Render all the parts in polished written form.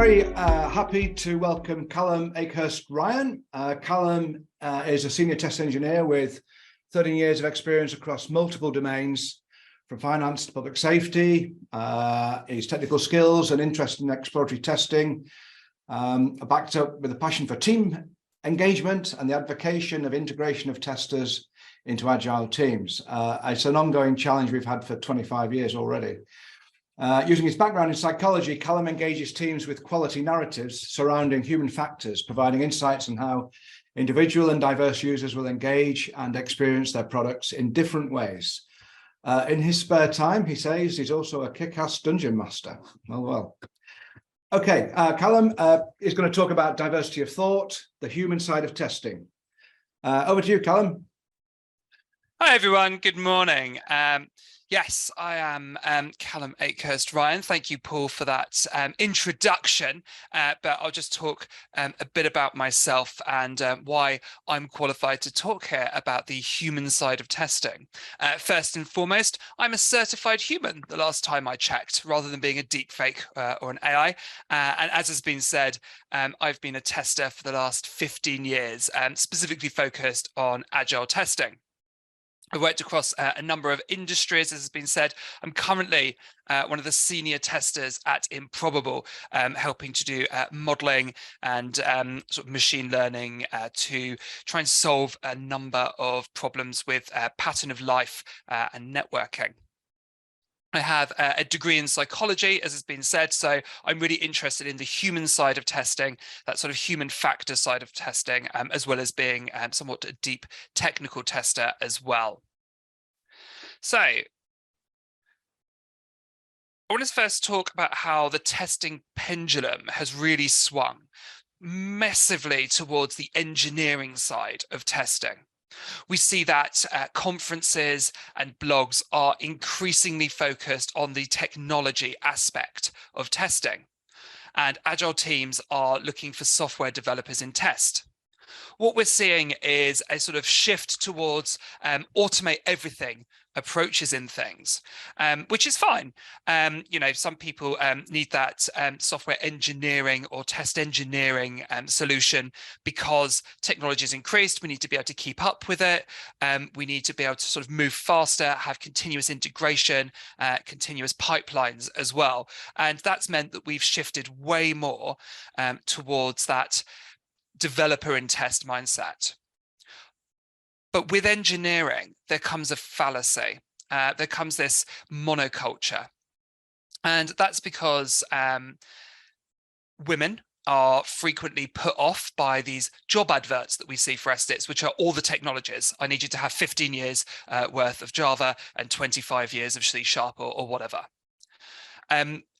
very happy to welcome Callum Akehurst-Ryan. Callum is a senior test engineer with 13 years of experience across multiple domains, from finance to public safety. His technical skills and interest in exploratory testing are backed up with a passion for team engagement and the advocacy of integration of testers into agile teams. It's an ongoing challenge we've had for 25 years already. Using his background in psychology, Callum engages teams with quality narratives surrounding human factors, providing insights on how individual and diverse users will engage and experience their products in different ways. In his spare time, he says he's also a kick-ass dungeon master. Well. Okay, Callum is going to talk about diversity of thought, the human side of testing. Over to you, Callum. Hi, everyone. Good morning. Yes, I am Callum Akehurst-Ryan. Thank you, Paul, for that introduction. But I'll just talk a bit about myself and why I'm qualified to talk here about the human side of testing. First and foremost, I'm a certified human the last time I checked, rather than being a deepfake or an AI. And as has been said, I've been a tester for the last 15 years, specifically focused on agile testing. I've worked across a number of industries, as has been said. I'm currently one of the senior testers at Improbable, helping to do modeling and sort of machine learning to try and solve a number of problems with pattern of life and networking. I have a degree in psychology, as has been said, so I'm really interested in the human side of testing, that sort of human factor side of testing, as well as being somewhat a deep technical tester as well. So I want to first talk about how the testing pendulum has really swung massively towards the engineering side of testing. We see that conferences and blogs are increasingly focused on the technology aspect of testing, and agile teams are looking for software developers in test. What we're seeing is a sort of shift towards automate everything approaches in things, which is fine. You know, some people need that software engineering or test engineering solution because technology has increased. We need to be able to keep up with it. We need to be able to sort of move faster, have continuous integration, continuous pipelines as well. And that's meant that we've shifted way more towards that developer in test mindset. But with engineering, there comes a fallacy. There comes this monoculture. And that's because women are frequently put off by these job adverts that we see for SDITs, which are all the technologies. I need you to have 15 years worth of Java and 25 years of C# or whatever.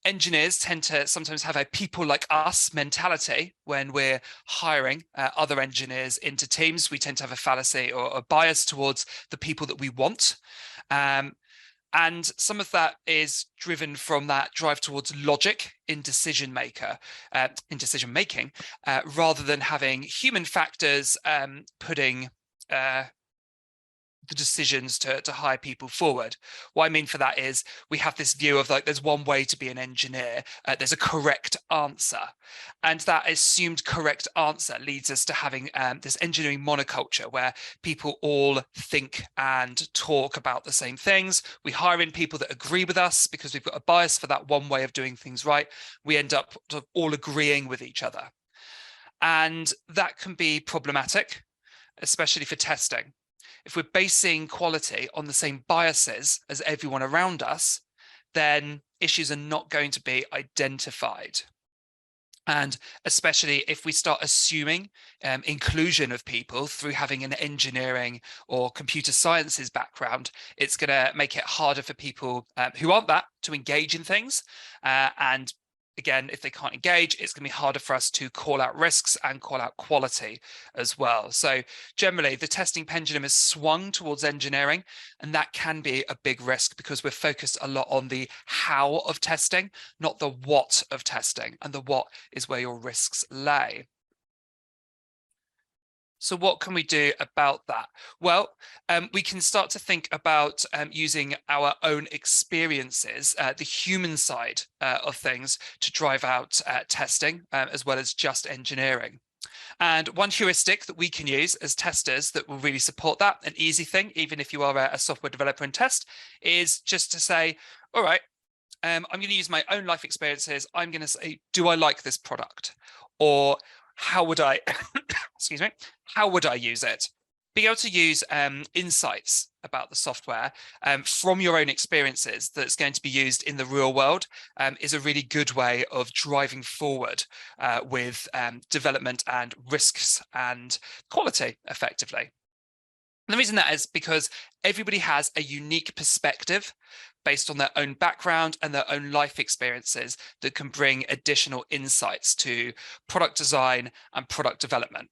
Engineers tend to sometimes have a people like us mentality when we're hiring other engineers into teams. We tend to have a fallacy or a bias towards the people that we want. And some of that is driven from that drive towards logic in decision making, rather than having human factors putting the decisions to hire people forward. What I mean for that is we have this view of like there's one way to be an engineer, there's a correct answer, and that assumed correct answer leads us to having this engineering monoculture where people all think and talk about the same things. We hire in people that agree with us because we've got a bias for that one way of doing things right. We end up sort of all agreeing with each other, and that can be problematic, especially for testing. If we're basing quality on the same biases as everyone around us, then issues are not going to be identified. And especially if we start assuming inclusion of people through having an engineering or computer sciences background, it's going to make it harder for people who aren't that to engage in things. And again, if they can't engage, it's going to be harder for us to call out risks and call out quality as well. So generally, the testing pendulum has swung towards engineering, and that can be a big risk because we're focused a lot on the how of testing, not the what of testing, and the what is where your risks lay. So what can we do about that? Well, we can start to think about using our own experiences, the human side of things, to drive out testing, as well as just engineering. And one heuristic that we can use as testers that will really support that, an easy thing, even if you are a software developer and test, is just to say, all right, I'm going to use my own life experiences. I'm going to say, do I like this product? Or how would I, excuse me, how would I use it? Be able to use insights about the software from your own experiences that's going to be used in the real world is a really good way of driving forward with development and risks and quality effectively. And the reason that is because everybody has a unique perspective based on their own background and their own life experiences that can bring additional insights to product design and product development.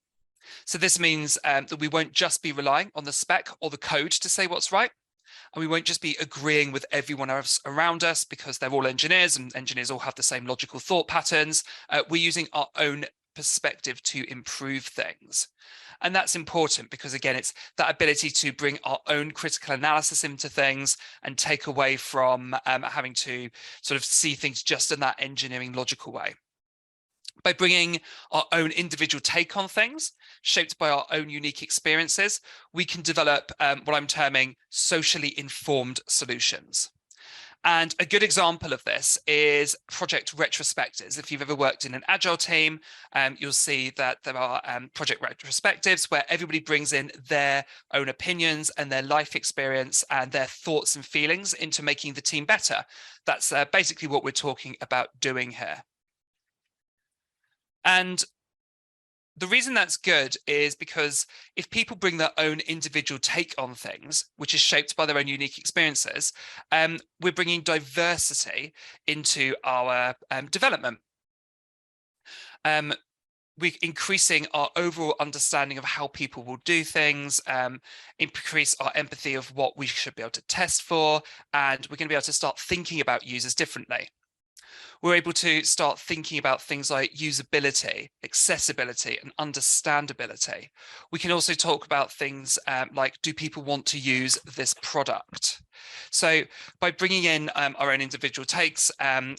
So this means that we won't just be relying on the spec or the code to say what's right, and we won't just be agreeing with everyone else around us because they're all engineers and engineers all have the same logical thought patterns. We're using our own perspective to improve things. And that's important because, again, it's that ability to bring our own critical analysis into things and take away from having to sort of see things just in that engineering logical way. By bringing our own individual take on things, shaped by our own unique experiences, we can develop what I'm terming socially informed solutions. And a good example of this is project retrospectives. If you've ever worked in an agile team, you'll see that there are project retrospectives where everybody brings in their own opinions and their life experience and their thoughts and feelings into making the team better. That's basically what we're talking about doing here. And the reason that's good is because if people bring their own individual take on things, which is shaped by their own unique experiences, we're bringing diversity into our development. We're increasing our overall understanding of how people will do things, increase our empathy of what we should be able to test for, and we're going to be able to start thinking about users differently. We're able to start thinking about things like usability, accessibility, and understandability. We can also talk about things like, do people want to use this product? So by bringing in our own individual takes,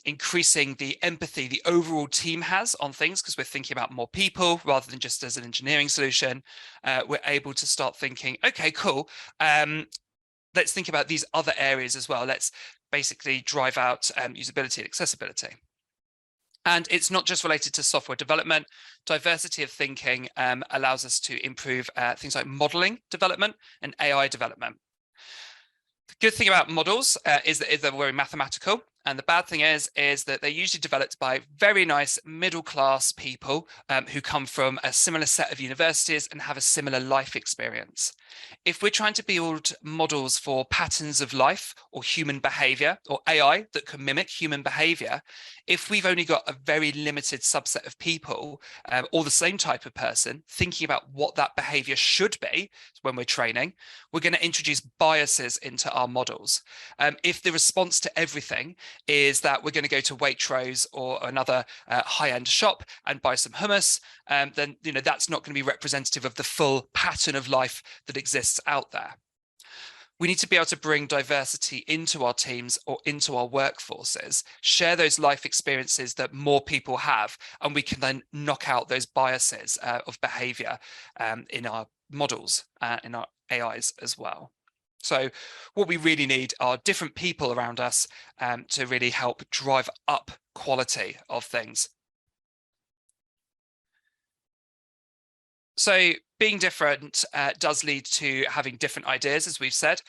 increasing the empathy the overall team has on things, because we're thinking about more people rather than just as an engineering solution, we're able to start thinking, okay, cool. Let's think about these other areas as well. Let's basically drive out usability and accessibility. And it's not just related to software development. Diversity of thinking allows us to improve things like modeling development and AI development. The good thing about models is that they're very mathematical. And the bad thing is that they're usually developed by very nice middle-class people who come from a similar set of universities and have a similar life experience. If we're trying to build models for patterns of life or human behavior or AI that can mimic human behavior, if we've only got a very limited subset of people or the same type of person thinking about what that behavior should be when we're training, we're going to introduce biases into our models. If the response to everything is that we're going to go to Waitrose or another high-end shop and buy some hummus, then that's not going to be representative of the full pattern of life that exists out there. We need to be able to bring diversity into our teams or into our workforces, share those life experiences that more people have, and we can then knock out those biases of behavior in our models, in our AIs as well. So what we really need are different people around us to really help drive up quality of things. So being different does lead to having different ideas, as we've said.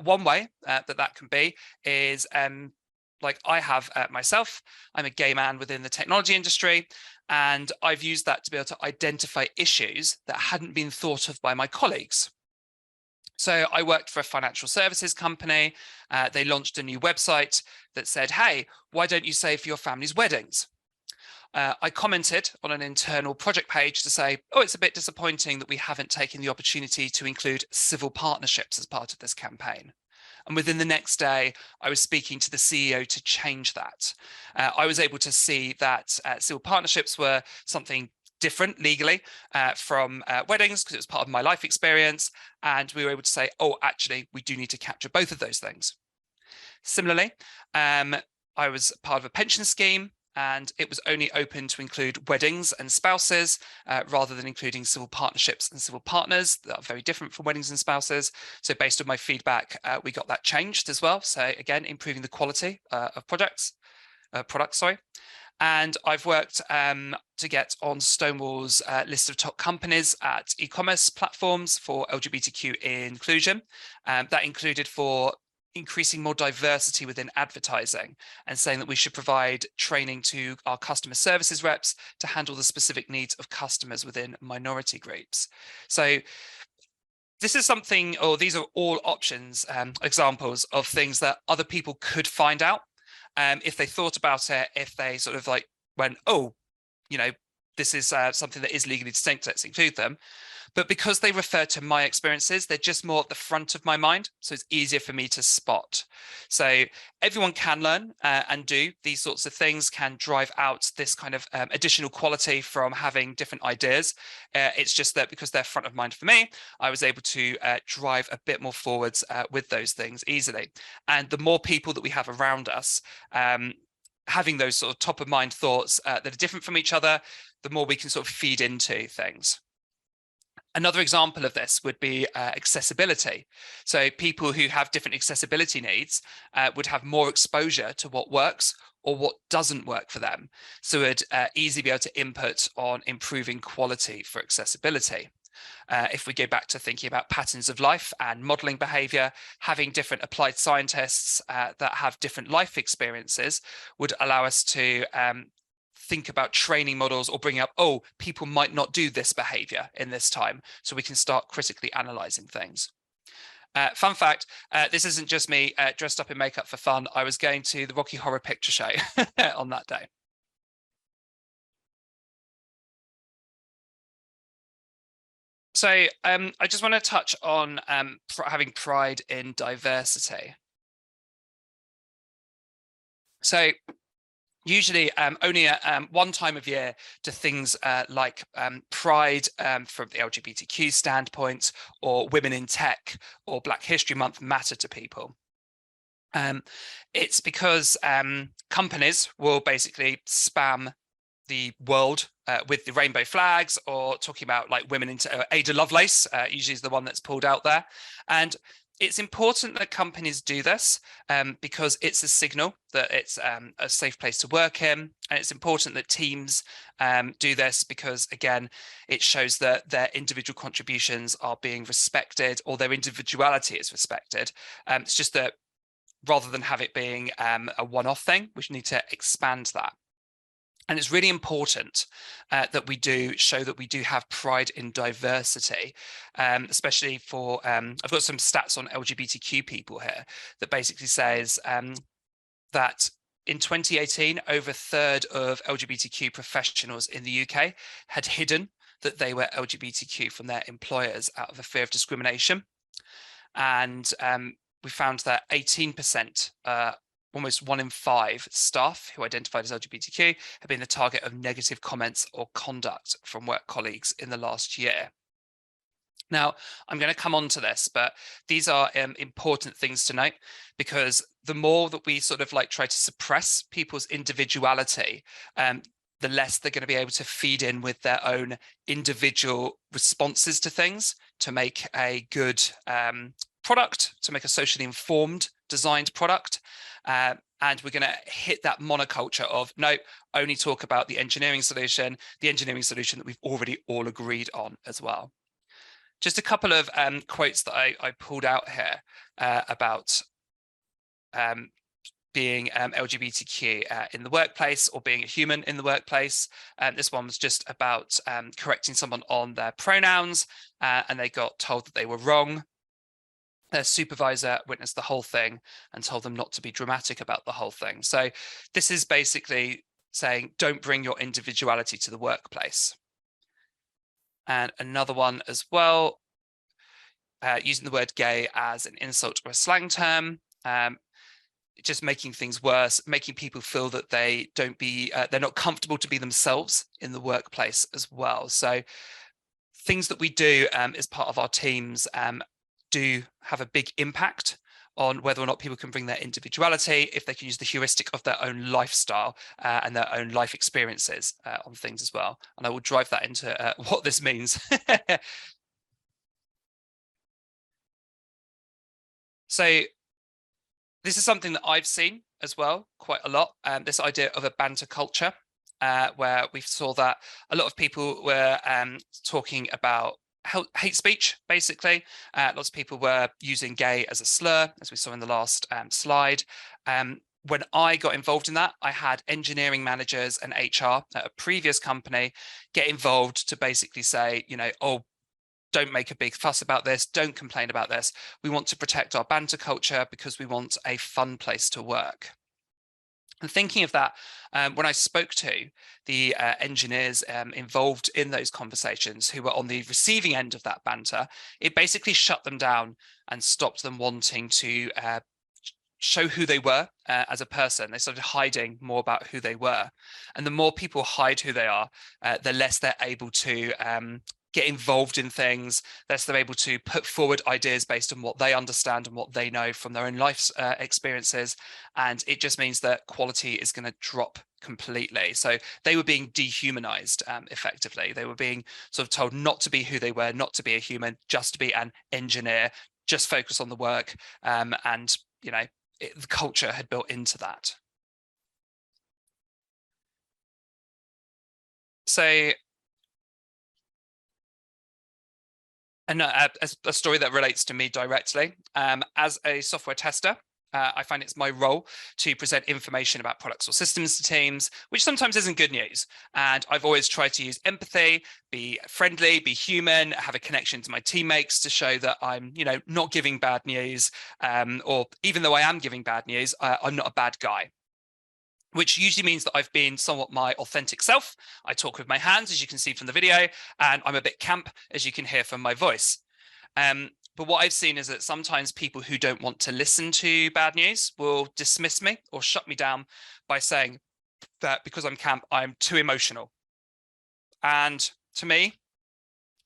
One way that can be is like I have myself. I'm a gay man within the technology industry, and I've used that to be able to identify issues that hadn't been thought of by my colleagues. So I worked for a financial services company. They launched a new website that said, hey, why don't you save for your family's weddings? I commented on an internal project page to say, oh, it's a bit disappointing that we haven't taken the opportunity to include civil partnerships as part of this campaign. And within the next day, I was speaking to the CEO to change that. I was able to see that civil partnerships were something different legally from weddings because it was part of my life experience. And we were able to say, oh, actually, we do need to capture both of those things. Similarly, I was part of a pension scheme, and it was only open to include weddings and spouses rather than including civil partnerships and civil partners that are very different from weddings and spouses. So based on my feedback, we got that changed as well. So again, improving the quality of products. And I've worked to get on Stonewall's list of top companies at e-commerce platforms for LGBTQ inclusion. That included for increasing more diversity within advertising and saying that we should provide training to our customer services reps to handle the specific needs of customers within minority groups. So this is something, or these are all options, examples of things that other people could find out if they thought about it, if they sort of like went, oh, you know, this is something that is legally distinct, let's include them. But because they refer to my experiences, they're just more at the front of my mind. So it's easier for me to spot. So everyone can learn and do these sorts of things, can drive out this kind of additional quality from having different ideas. It's just that because they're front of mind for me, I was able to drive a bit more forwards with those things easily. And the more people that we have around us, having those sort of top of mind thoughts that are different from each other, the more we can sort of feed into things. Another example of this would be accessibility. So people who have different accessibility needs would have more exposure to what works or what doesn't work for them. So would easily be able to input on improving quality for accessibility. If we go back to thinking about patterns of life and modeling behavior, having different applied scientists that have different life experiences would allow us to think about training models or bringing up, oh, people might not do this behavior in this time. So we can start critically analyzing things. Fun fact, this isn't just me dressed up in makeup for fun. I was going to the Rocky Horror Picture Show on that day. So I just want to touch on having pride in diversity. So usually only one time of year do things like Pride from the LGBTQ standpoint, or Women in Tech, or Black History Month matter to people. It's because companies will basically spam the world with the rainbow flags, or talking about like women into Ada Lovelace usually is the one that's pulled out there. And it's important that companies do this because it's a signal that it's a safe place to work in. And it's important that teams do this because, again, it shows that their individual contributions are being respected, or their individuality is respected. It's just that rather than have it being a one-off thing, we need to expand that. And it's really important that we do show that we do have pride in diversity, especially for, I've got some stats on LGBTQ people here that basically says that in 2018, over a third of LGBTQ professionals in the UK had hidden that they were LGBTQ from their employers out of a fear of discrimination. And we found that 18%, almost 1 in 5 staff who identified as LGBTQ have been the target of negative comments or conduct from work colleagues in the last year. Now, I'm going to come on to this, but these are important things to note, because the more that we sort of like try to suppress people's individuality, the less they're going to be able to feed in with their own individual responses to things to make a good product, to make a socially informed designed product. And we're going to hit that monoculture of, no, only talk about the engineering solution that we've already all agreed on as well. Just a couple of quotes that I pulled out here about being LGBTQ in the workplace, or being a human in the workplace. This one was just about correcting someone on their pronouns, and they got told that they were wrong. Their supervisor witnessed the whole thing and told them not to be dramatic about the whole thing. So this is basically saying, don't bring your individuality to the workplace. And another one as well, using the word gay as an insult or a slang term. just making things worse, making people feel that they're not comfortable to be themselves in the workplace as well. So things that we do as part of our teams do have a big impact on whether or not people can bring their individuality, if they can use the heuristic of their own lifestyle and their own life experiences on things as well. And I will drive that into what this means. So this is something that I've seen as well quite a lot, this idea of a banter culture, where we saw that a lot of people were talking about hate speech, basically. Lots of people were using gay as a slur, as we saw in the last slide. When I got involved in that, I had engineering managers and HR at a previous company get involved to basically say, you know, oh, don't make a big fuss about this, don't complain about this. We want to protect our banter culture because we want a fun place to work. And thinking of that, when I spoke to the engineers involved in those conversations who were on the receiving end of that banter, it basically shut them down and stopped them wanting to show who they were as a person. They started hiding more about who they were. And the more people hide who they are, the less they're able to get involved in things, less they're able to put forward ideas based on what they understand and what they know from their own life's experiences. And it just means that quality is going to drop completely. So they were being dehumanized effectively. They were being sort of told not to be who they were, not to be a human, just to be an engineer, just focus on the work. And, you know, the culture had built into that. So, and a story that relates to me directly. As a software tester, I find it's my role to present information about products or systems to teams, which sometimes isn't good news. And I've always tried to use empathy, be friendly, be human, have a connection to my teammates to show that I'm, you know, not giving bad news, or even though I am giving bad news, I'm not a bad guy. Which usually means that I've been somewhat my authentic self. I talk with my hands, as you can see from the video, and I'm a bit camp, as you can hear from my voice. But what I've seen is that sometimes people who don't want to listen to bad news will dismiss me or shut me down by saying that because I'm camp, I'm too emotional. And to me,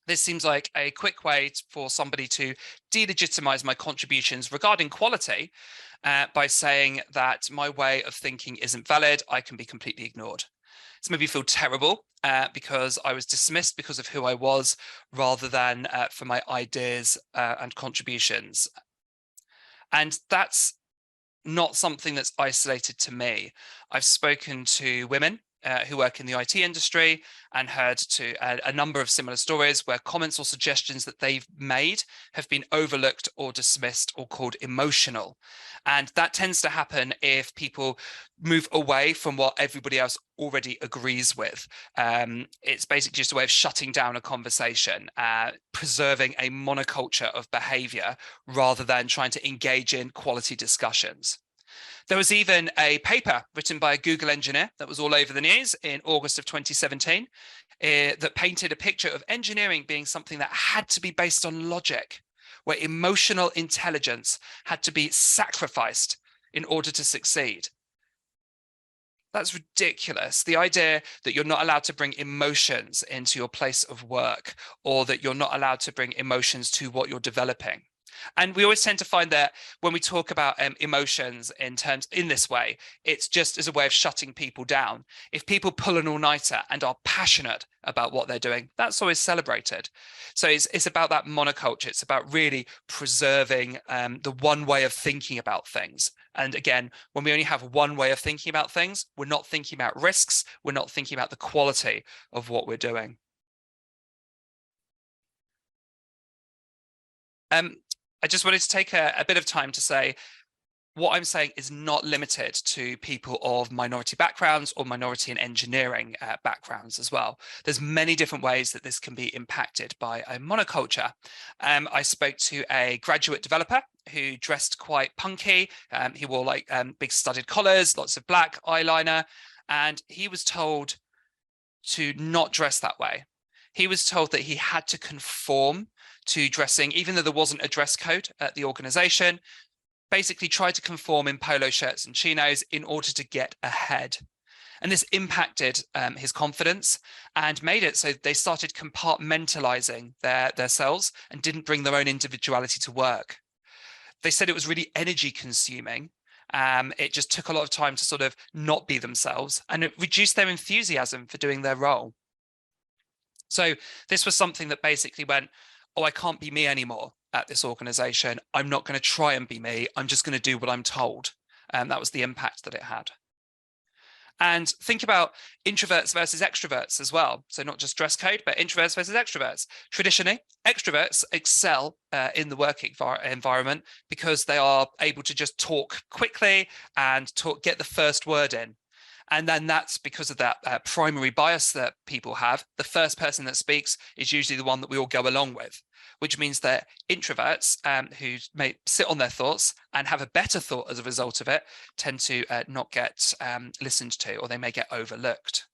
this seems like a quick way for somebody to delegitimize my contributions regarding quality by saying that my way of thinking isn't valid, I can be completely ignored. It's made me feel terrible because I was dismissed because of who I was rather than for my ideas and contributions. And that's not something that's isolated to me. I've spoken to women who work in the IT industry and heard to a number of similar stories where comments or suggestions that they've made have been overlooked or dismissed or called emotional. And that tends to happen if people move away from what everybody else already agrees with. It's basically just a way of shutting down a conversation, preserving a monoculture of behavior rather than trying to engage in quality discussions. There was even a paper written by a Google engineer that was all over the news in August of 2017 that painted a picture of engineering being something that had to be based on logic, where emotional intelligence had to be sacrificed in order to succeed. That's ridiculous. The idea that you're not allowed to bring emotions into your place of work, or that you're not allowed to bring emotions to what you're developing. And we always tend to find that when we talk about emotions in this way, it's just as a way of shutting people down. If people pull an all-nighter and are passionate about what they're doing, that's always celebrated. So it's about that monoculture. It's about really preserving the one way of thinking about things. And again, when we only have one way of thinking about things, we're not thinking about risks. We're not thinking about the quality of what we're doing. I just wanted to take a bit of time to say what I'm saying is not limited to people of minority backgrounds or minority and engineering backgrounds as well. There's many different ways that this can be impacted by a monoculture. I spoke to a graduate developer who dressed quite punky. He wore like big studded collars, lots of black eyeliner, and he was told to not dress that way. He was told that he had to conform to dressing, even though there wasn't a dress code at the organization. basically tried to conform in polo shirts and chinos in order to get ahead. And this impacted his confidence and made it so they started compartmentalizing their selves and didn't bring their own individuality to work. They said it was really energy consuming. It just took a lot of time to sort of not be themselves, and it reduced their enthusiasm for doing their role. So this was something that basically went, oh, I can't be me anymore at this organization. I'm not going to try and be me. I'm just going to do what I'm told. That was the impact that it had. And think about introverts versus extroverts as well. So not just dress code, but introverts versus extroverts. Traditionally, extroverts excel in the work environment because they are able to just talk quickly and get the first word in. And then that's because of that primary bias that people have. The first person that speaks is usually the one that we all go along with, which means that introverts who may sit on their thoughts and have a better thought as a result of it tend to not get listened to, or they may get overlooked.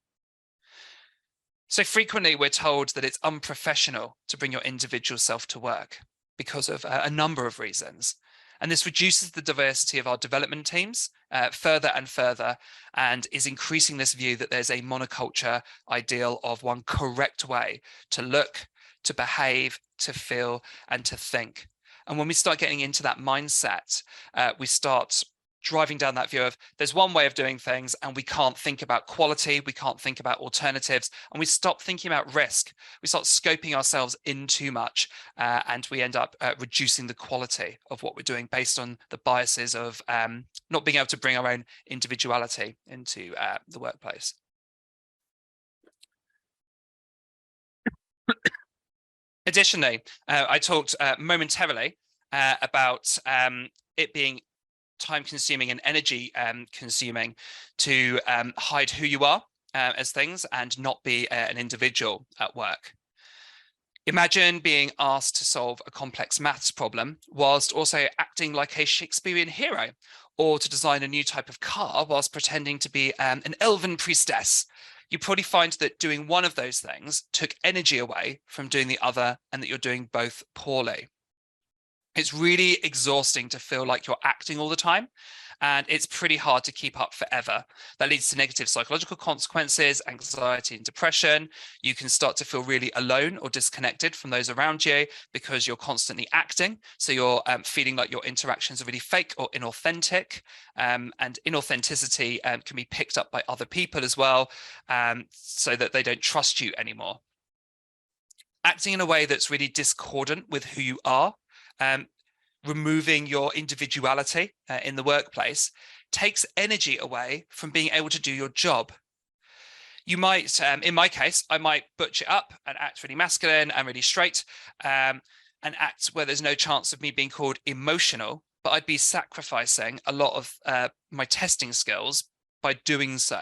So frequently we're told that it's unprofessional to bring your individual self to work because of a number of reasons. And this reduces the diversity of our development teams further and further, and is increasing this view that there's a monoculture ideal of one correct way to look, to behave, to feel, and to think. And when we start getting into that mindset, we start driving down that view of there's one way of doing things, and we can't think about quality, we can't think about alternatives, and we stop thinking about risk. We start scoping ourselves in too much, and we end up reducing the quality of what we're doing based on the biases of not being able to bring our own individuality into the workplace. Additionally, I talked momentarily about it being time-consuming and energy consuming to hide who you are as things and not be an individual at work. Imagine being asked to solve a complex maths problem whilst also acting like a Shakespearean hero, or to design a new type of car whilst pretending to be an elven priestess. You probably find that doing one of those things took energy away from doing the other, and that you're doing both poorly. It's really exhausting to feel like you're acting all the time, and it's pretty hard to keep up forever. That leads to negative psychological consequences, anxiety and depression. You can start to feel really alone or disconnected from those around you because you're constantly acting. So you're feeling like your interactions are really fake or inauthentic, and inauthenticity can be picked up by other people as well, so that they don't trust you anymore. Acting in a way that's really discordant with who you are, removing your individuality in the workplace, takes energy away from being able to do your job. You might, in my case, I might butch it up and act really masculine and really straight, and act where there's no chance of me being called emotional, but I'd be sacrificing a lot of my testing skills by doing so,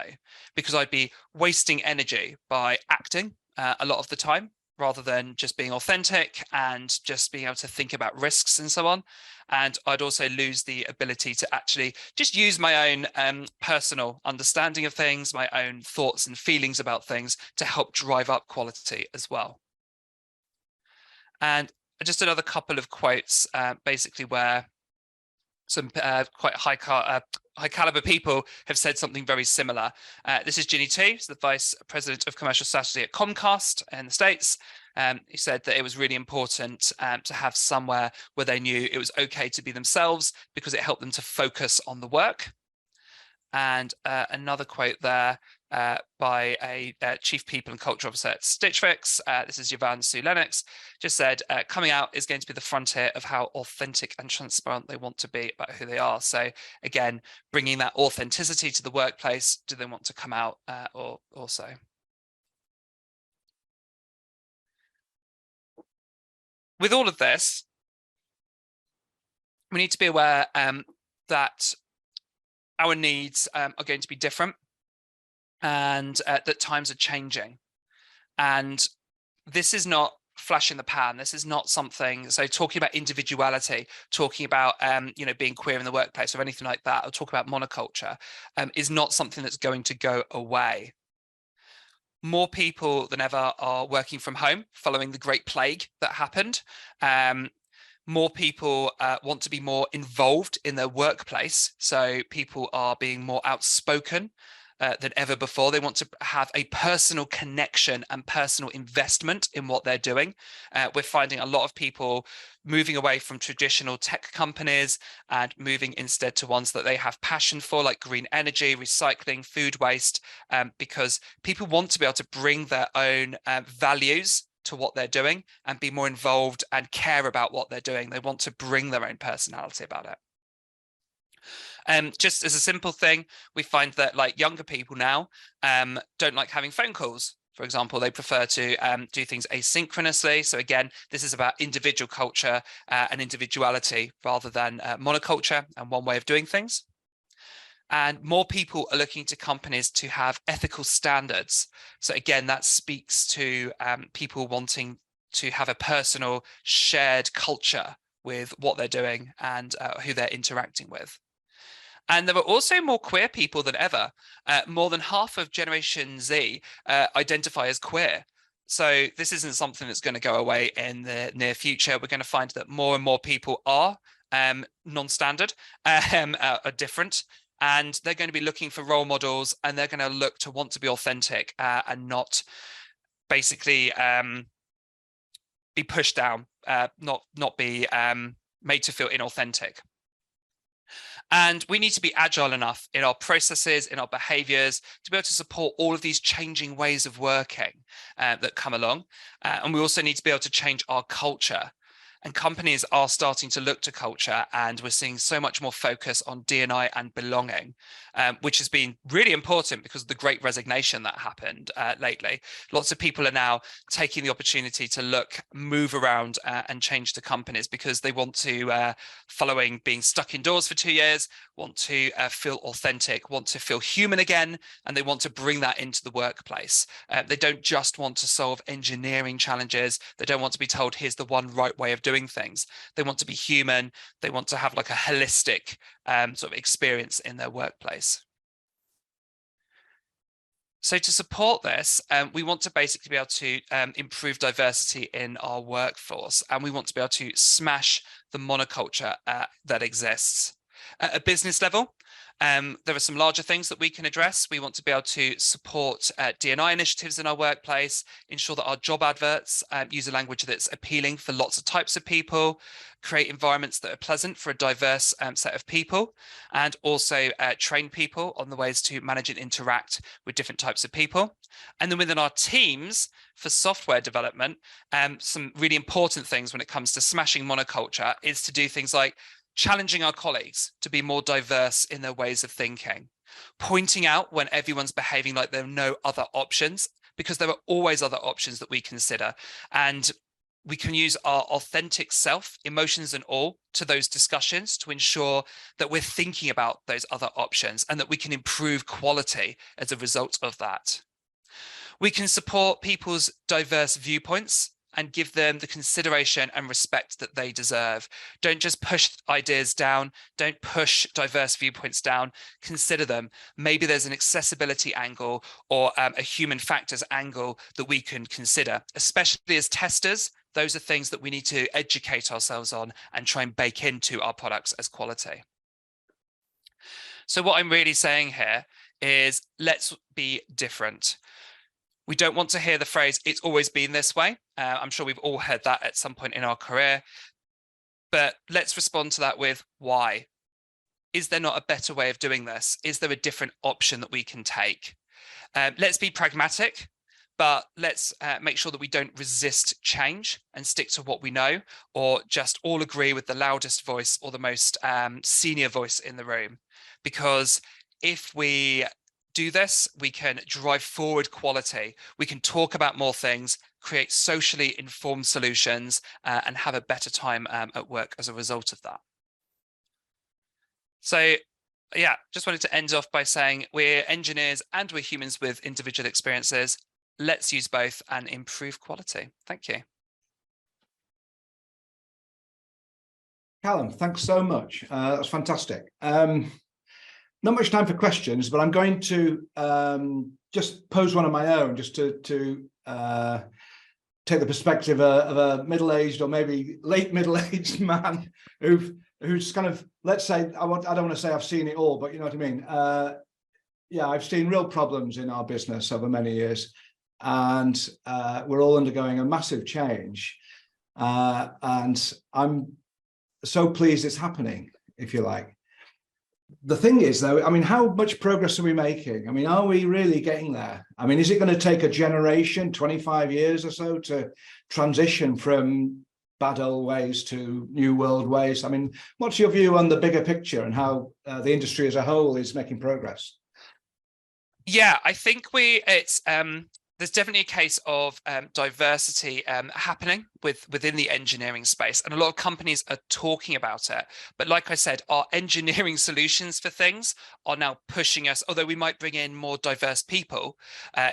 because I'd be wasting energy by acting a lot of the time, rather than just being authentic and just being able to think about risks and so on. And I'd also lose the ability to actually just use my own personal understanding of things, my own thoughts and feelings about things to help drive up quality as well. And just another couple of quotes, basically where some quite high caliber people have said something very similar. This is Ginny Tu, the Vice President of Commercial Strategy at Comcast in the States. He said that it was really important to have somewhere where they knew it was okay to be themselves, because it helped them to focus on the work. And another quote there by a Chief People and Culture Officer at Stitch Fix, this is Yvonne Sue Lennox, just said, coming out is going to be the frontier of how authentic and transparent they want to be about who they are. So again, bringing that authenticity to the workplace. Do they want to come out or also? With all of this, we need to be aware that our needs are going to be different, and that times are changing. And this is not flash in the pan. This is not something, so talking about individuality, talking about being queer in the workplace or anything like that, or talk about monoculture, is not something that's going to go away. More people than ever are working from home following the Great Plague that happened. More people want to be more involved in their workplace. So people are being more outspoken than ever before. They want to have a personal connection and personal investment in what they're doing. We're finding a lot of people moving away from traditional tech companies and moving instead to ones that they have passion for, like green energy, recycling, food waste, because people want to be able to bring their own values to what they're doing and be more involved and care about what they're doing. They want to bring their own personality about it. Just as a simple thing, we find that like younger people now don't like having phone calls. For example, they prefer to do things asynchronously. So again, this is about individual culture and individuality rather than monoculture and one way of doing things. And more people are looking to companies to have ethical standards. So again, that speaks to people wanting to have a personal shared culture with what they're doing and who they're interacting with. And there are also more queer people than ever. More than half of Generation Z identify as queer. So this isn't something that's going to go away in the near future. We're going to find that more and more people are non-standard, are different, and they're going to be looking for role models, and they're going to look to want to be authentic and not basically be pushed down, not be made to feel inauthentic. And we need to be agile enough in our processes, in our behaviors, to be able to support all of these changing ways of working that come along. And we also need to be able to change our culture. And companies are starting to look to culture, and we're seeing so much more focus on D&I and belonging, which has been really important because of the great resignation that happened lately. Lots of people are now taking the opportunity to move around and change to companies because they want to, following being stuck indoors for 2 years, want to feel authentic, want to feel human again, and they want to bring that into the workplace. They don't just want to solve engineering challenges. They don't want to be told, here's the one right way of doing things. They want to be human. They want to have like a holistic sort of experience in their workplace. So to support this, we want to basically be able to improve diversity in our workforce, and we want to be able to smash the monoculture that exists. At a business level, there are some larger things that we can address. We want to be able to support D&I initiatives in our workplace, ensure that our job adverts use a language that's appealing for lots of types of people, create environments that are pleasant for a diverse set of people, and also train people on the ways to manage and interact with different types of people. And then within our teams for software development, some really important things when it comes to smashing monoculture is to do things like challenging our colleagues to be more diverse in their ways of thinking, pointing out when everyone's behaving like there are no other options, because there are always other options that we consider. And we can use our authentic self, emotions and all, to those discussions to ensure that we're thinking about those other options and that we can improve quality as a result of that. We can support people's diverse viewpoints and give them the consideration and respect that they deserve. Don't just push ideas down. Don't push diverse viewpoints down. Consider them. Maybe there's an accessibility angle or a human factors angle that we can consider. Especially as testers, those are things that we need to educate ourselves on and try and bake into our products as quality. So what I'm really saying here is let's be different. We don't want to hear the phrase, it's always been this way. I'm sure we've all heard that at some point in our career, but let's respond to that with why. Is there not a better way of doing this? Is there a different option that we can take? Let's be pragmatic, but let's make sure that we don't resist change and stick to what we know, or just all agree with the loudest voice or the most senior voice in the room. Because if we do this, we can drive forward quality. We can talk about more things, create socially informed solutions, and have a better time at work as a result of that. So yeah, just wanted to end off by saying we're engineers and we're humans with individual experiences. Let's use both and improve quality. Thank you. Callum, thanks so much. That was fantastic. Not much time for questions, but I'm going to just pose one of my own just to take the perspective of a middle-aged or maybe late middle-aged man who's kind of, let's say, I don't want to say I've seen it all, but you know what I mean. Yeah, I've seen real problems in our business over many years, and we're all undergoing a massive change. And I'm so pleased it's happening, if you like. The thing is, though, I mean, how much progress are we making? I mean, are we really getting there? I mean, is it going to take a generation, 25 years or so, to transition from bad old ways to new world ways? I mean, what's your view on the bigger picture and how the industry as a whole is making progress? Yeah, I think there's definitely a case of diversity happening within the engineering space, and a lot of companies are talking about it. But like I said, our engineering solutions for things are now pushing us, although we might bring in more diverse people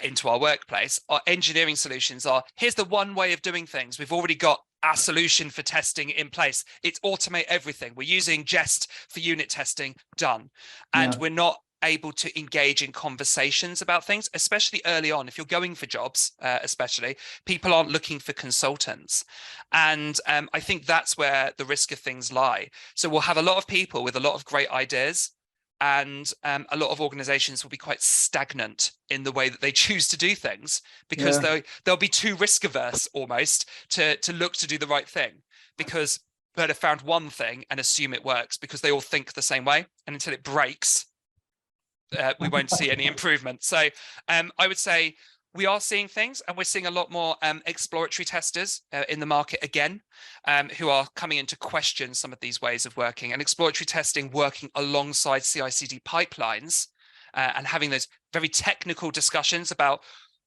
into our workplace, our engineering solutions are, here's the one way of doing things. We've already got our solution for testing in place. It's automate everything. We're using Jest for unit testing, done. And we're not able to engage in conversations about things, especially early on. If you're going for jobs, especially, people aren't looking for consultants. And I think that's where the risk of things lie. So we'll have a lot of people with a lot of great ideas, and a lot of organizations will be quite stagnant in the way that they choose to do things, because they'll be too risk averse almost to look to do the right thing, because they'll have found one thing and assume it works because they all think the same way. And until it breaks, we won't see any improvement. So I would say we are seeing things, and we're seeing a lot more exploratory testers in the market again, who are coming in to question some of these ways of working, and exploratory testing working alongside CI/CD pipelines and having those very technical discussions about,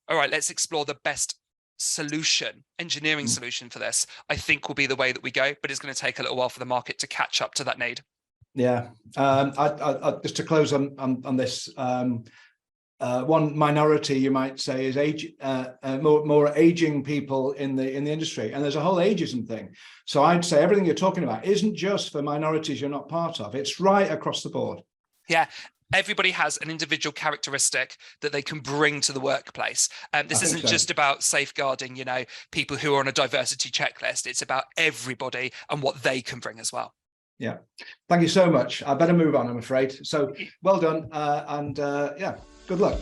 all right, let's explore the best solution, engineering solution for this, I think will be the way that we go, but it's going to take a little while for the market to catch up to that need. Yeah, I just to close on this, one minority you might say is more aging people in the industry, and there's a whole ageism thing. So I'd say everything you're talking about isn't just for minorities you're not part of; it's right across the board. Yeah. Everybody has an individual characteristic that they can bring to the workplace. This isn't just about safeguarding, you know, people who are on a diversity checklist. It's about everybody and what they can bring as well. Yeah, thank you so much. I better move on, I'm afraid. So well done, and yeah, good luck.